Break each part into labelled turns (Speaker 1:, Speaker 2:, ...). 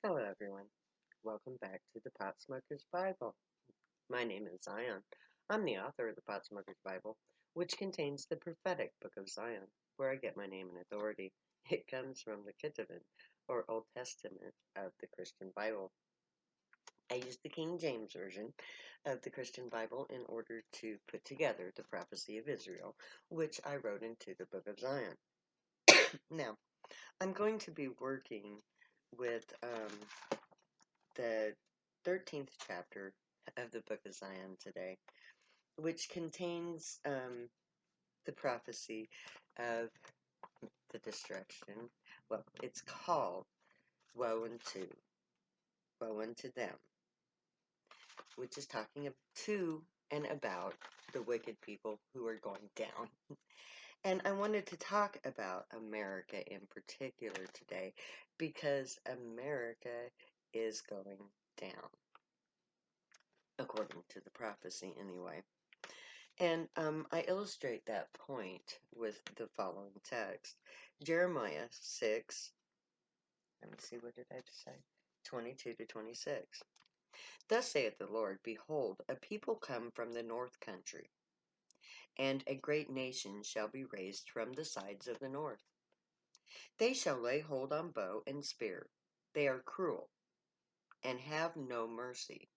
Speaker 1: Hello, everyone. Welcome back to the Pot Smoker's Bible. My name is Zion. I'm the author of the Pot Smoker's Bible, which contains the prophetic book of Zion, where I get my name and authority. It comes from the Ketuvim, or Old Testament of the Christian Bible. I use the King James Version of the Christian Bible in order to put together the prophecy of Israel, which I wrote into the book of Zion. Now, I'm going to be working with the 13th chapter of the book of Zion today, which contains the prophecy of the destruction. Well, it's called Woe unto them, which is talking to and about the wicked people who are going down. And I wanted to talk about America in particular today because America is going down, according to the prophecy anyway. And I illustrate that point with the following text. Jeremiah 6, let me see, what did I say? 22 to 26. Thus saith the Lord, Behold, a people come from the north country, and a great nation shall be raised from the sides of the north. They shall lay hold on bow and spear. They are cruel, and have no mercy.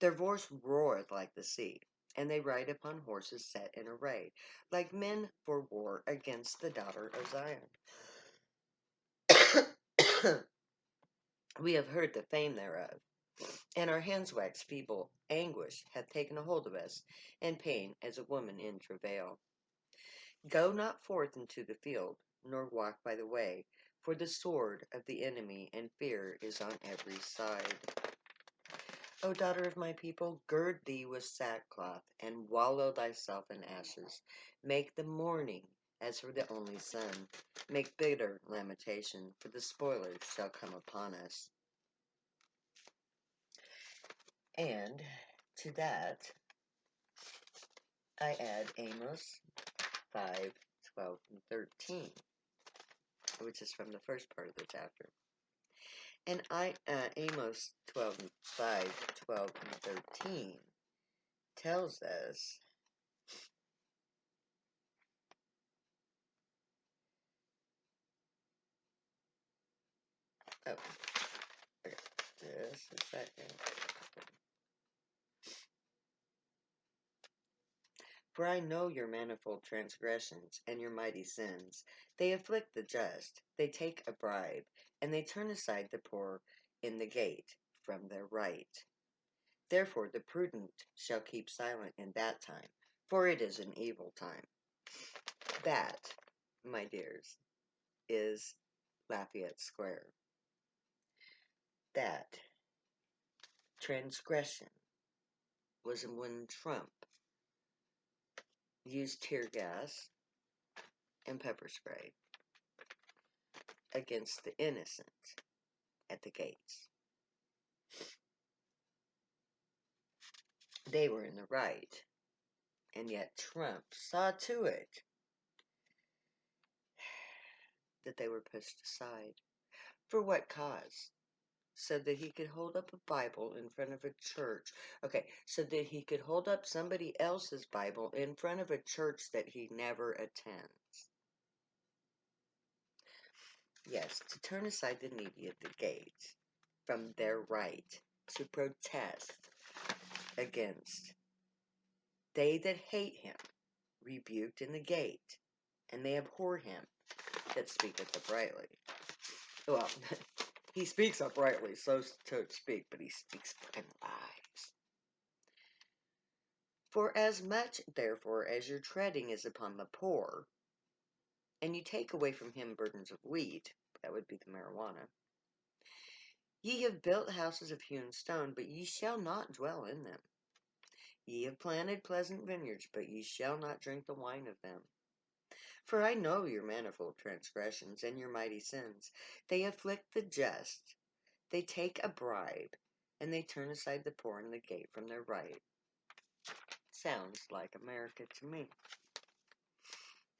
Speaker 1: Their voice roareth like the sea, and they ride upon horses set in array, like men for war against the daughter of Zion. We have heard the fame thereof, and our hands wax feeble. Anguish hath taken a hold of us, and pain as a woman in travail. Go not forth into the field, nor walk by the way, for the sword of the enemy and fear is on every side. O daughter of my people, gird thee with sackcloth, and wallow thyself in ashes. Make the mourning as for the only son. Make bitter lamentation, for the spoilers shall come upon us. And to that, I add Amos 5, 12, and 13, which is from the first part of the chapter. And Amos 12, 5, 12, and 13 tells us, oh, okay, just a second. For I know your manifold transgressions and your mighty sins. They afflict the just, they take a bribe, and they turn aside the poor in the gate from their right. Therefore the prudent shall keep silent in that time, for it is an evil time. That, my dears, is Lafayette Square. That transgression was when Trump used tear gas and pepper spray against the innocent at the gates. They were in the right, and yet Trump saw to it that they were pushed aside. For what cause? So that he could hold up a Bible in front of a church. Okay, so that he could hold up somebody else's Bible in front of a church that he never attends. Yes, to turn aside the needy at the gate from their right to protest against they that hate him, rebuked in the gate, and they abhor him that speaketh uprightly. Well, he speaks uprightly, so to speak, but he speaks in lies. For as much, therefore, as your treading is upon the poor, and you take away from him burdens of wheat, that would be the marijuana, ye have built houses of hewn stone, but ye shall not dwell in them. Ye have planted pleasant vineyards, but ye shall not drink the wine of them. For I know your manifold transgressions and your mighty sins. They afflict the just, they take a bribe, and they turn aside the poor in the gate from their right. Sounds like America to me.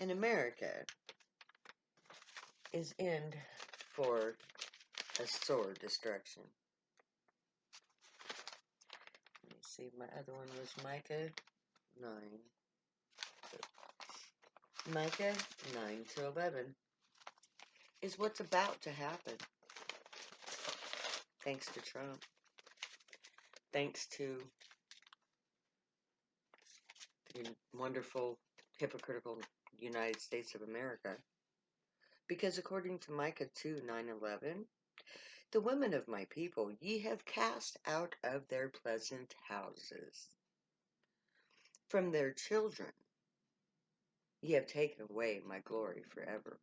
Speaker 1: And America is in for a sore destruction. Let me see, my other one was Micah 9. Micah 9 to 11 is what's about to happen. Thanks to Trump. Thanks to the wonderful, hypocritical United States of America. Because according to Micah 2, 9, 11, the women of my people ye have cast out of their pleasant houses. From their children ye have taken away my glory forever.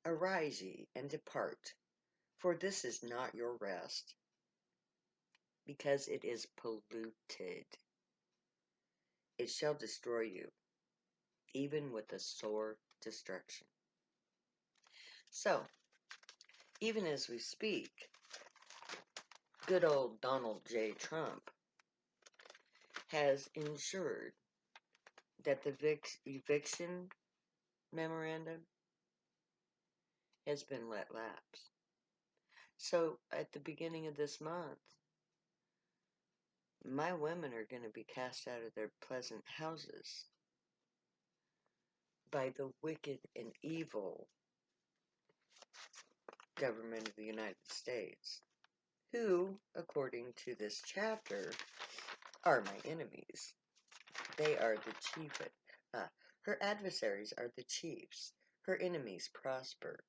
Speaker 1: Arise ye and depart, for this is not your rest, because it is polluted. It shall destroy you, even with a sore destruction. So, even as we speak, good old Donald J. Trump has ensured that the eviction memorandum has been let lapse. So, at the beginning of this month, my women are going to be cast out of their pleasant houses by the wicked and evil government of the United States, who, according to this chapter, are my enemies. They are the chief. Her adversaries are the chiefs. Her enemies prosper.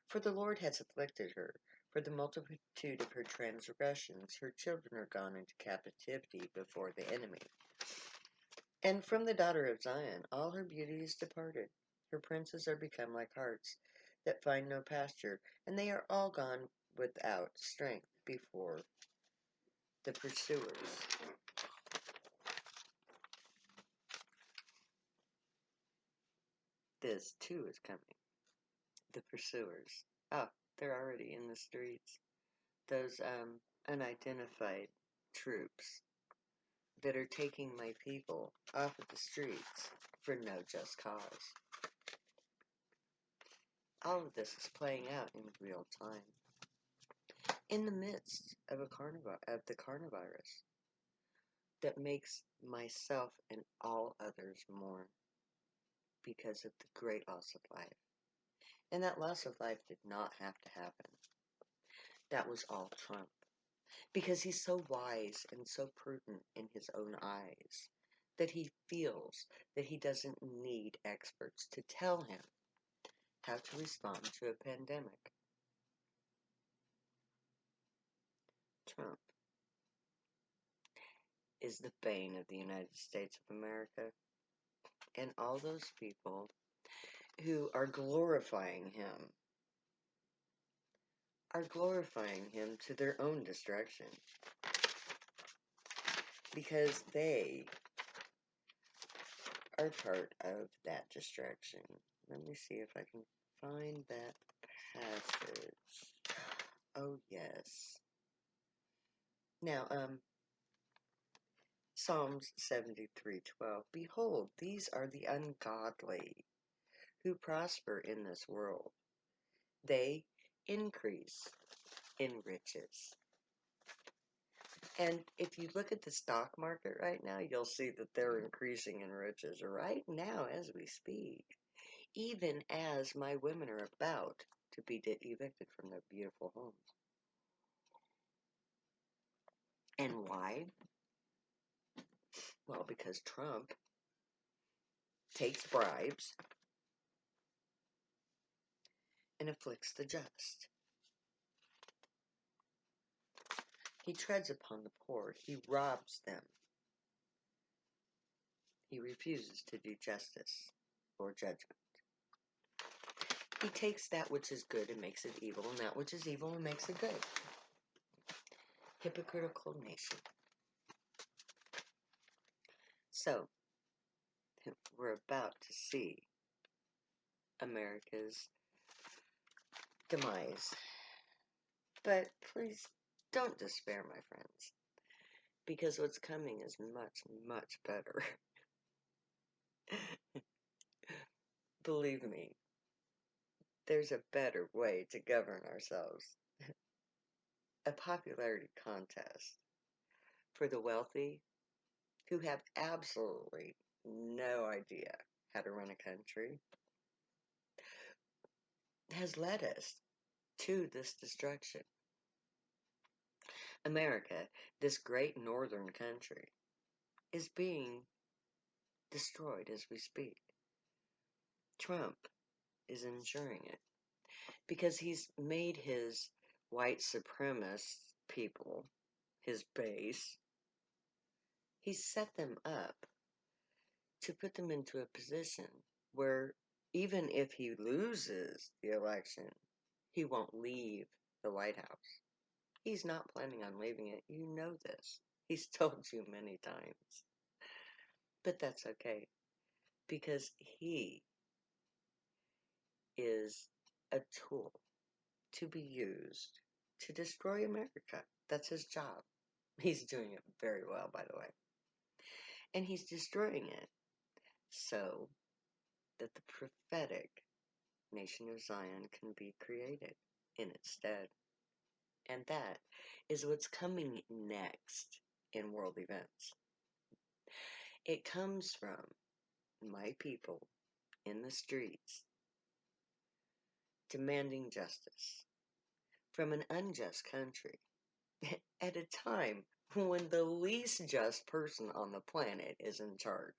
Speaker 1: For the Lord has afflicted her. For the multitude of her transgressions, her children are gone into captivity before the enemy. And from the daughter of Zion, all her beauty is departed. Her princes are become like harts that find no pasture, and they are all gone without strength before the pursuers. This too is coming. The pursuers. Oh, they're already in the streets. Those unidentified troops that are taking my people off of the streets for no just cause. All of this is playing out in real time. In the midst of the coronavirus that makes myself and all others mourn because of the great loss of life. And that loss of life did not have to happen. That was all Trump. Because he's so wise and so prudent in his own eyes that he feels that he doesn't need experts to tell him how to respond to a pandemic. Trump is the bane of the United States of America, and all those people who are glorifying him to their own destruction, because they are part of that destruction. Let me see if I can find that passage. Oh, yes. Now, Psalms 73:12. Behold, these are the ungodly who prosper in this world. They increase in riches. And if you look at the stock market right now, you'll see that they're increasing in riches right now as we speak. Even as my women are about to be evicted from their beautiful homes. And why? Well, because Trump takes bribes and afflicts the just. He treads upon the poor. He robs them. He refuses to do justice or judgment. He takes that which is good and makes it evil, and that which is evil and makes it good. Hypocritical nation. So, we're about to see America's demise. But please don't despair, my friends, because what's coming is much, much better. Believe me, there's a better way to govern ourselves. A popularity contest for the wealthy who have absolutely no idea how to run a country has led us to this destruction. America, this great northern country, is being destroyed as we speak. Trump is ensuring it because he's made his white supremacist people, his base, he's set them up to put them into a position where even if he loses the election, he won't leave the White House. He's not planning on leaving it. You know this. He's told you many times. But that's okay because he is a tool to be used to destroy America. That's his job. He's doing it very well, by the way. And he's destroying it so that the prophetic nation of Zion can be created in its stead. And that is what's coming next in world events. It comes from my people in the streets demanding justice from an unjust country at a time when the least just person on the planet is in charge.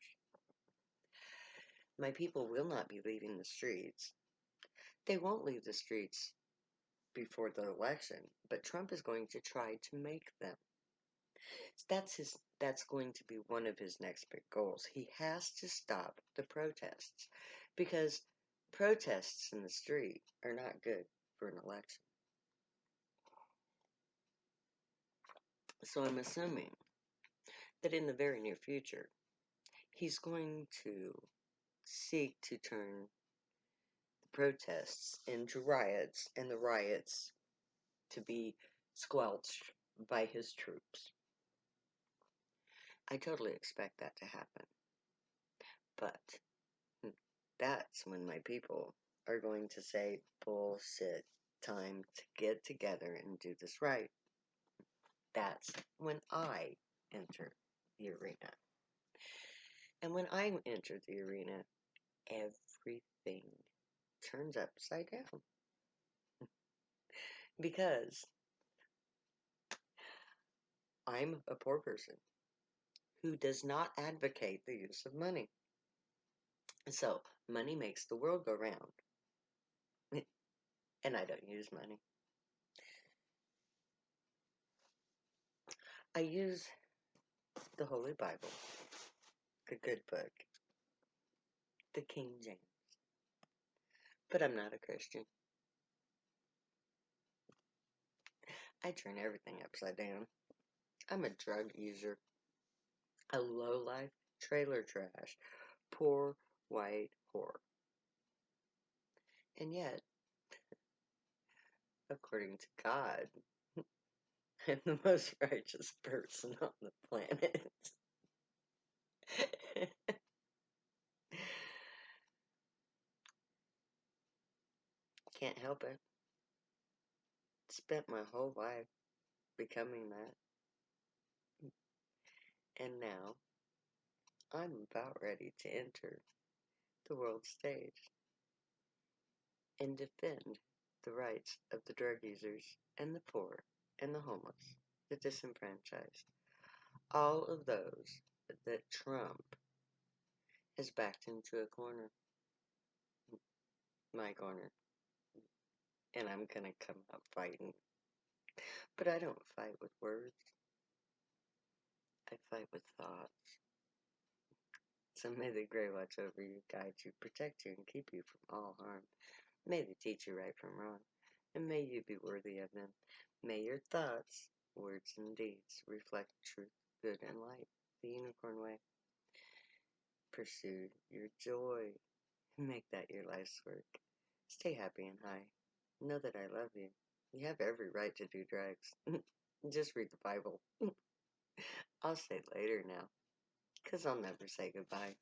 Speaker 1: My people will not be leaving the streets. They won't leave the streets before the election, but Trump is going to try to make them. That's going to be one of his next big goals. He has to stop the protests because protests in the street are not good for an election. So I'm assuming that in the very near future, he's going to seek to turn the protests into riots and the riots to be squelched by his troops. I totally expect that to happen. But that's when my people are going to say, bullshit, time to get together and do this right. That's when I enter the arena. And when I enter the arena, everything turns upside down. Because I'm a poor person who does not advocate the use of money. So, money makes the world go round. And I don't use money. I use the Holy Bible, the good book, the King James. But I'm not a Christian. I turn everything upside down. I'm a drug user, a lowlife, trailer trash, poor white whore. And yet, according to God, I'm the most righteous person on the planet. Can't help it. Spent my whole life becoming that. And now, I'm about ready to enter the world stage and defend the rights of the drug users and the poor and the homeless, the disenfranchised, all of those that Trump has backed into a corner, my corner, and I'm gonna come out fighting. But I don't fight with words, I fight with thoughts. So may the Grey watch over you, guide you, protect you, and keep you from all harm. May they teach you right from wrong, and may you be worthy of them. May your thoughts, words, and deeds reflect truth, good, and light, the unicorn way. Pursue your joy, and make that your life's work. Stay happy and high. Know that I love you. You have every right to do drugs. Just read the Bible. I'll say later now, 'cause I'll never say goodbye.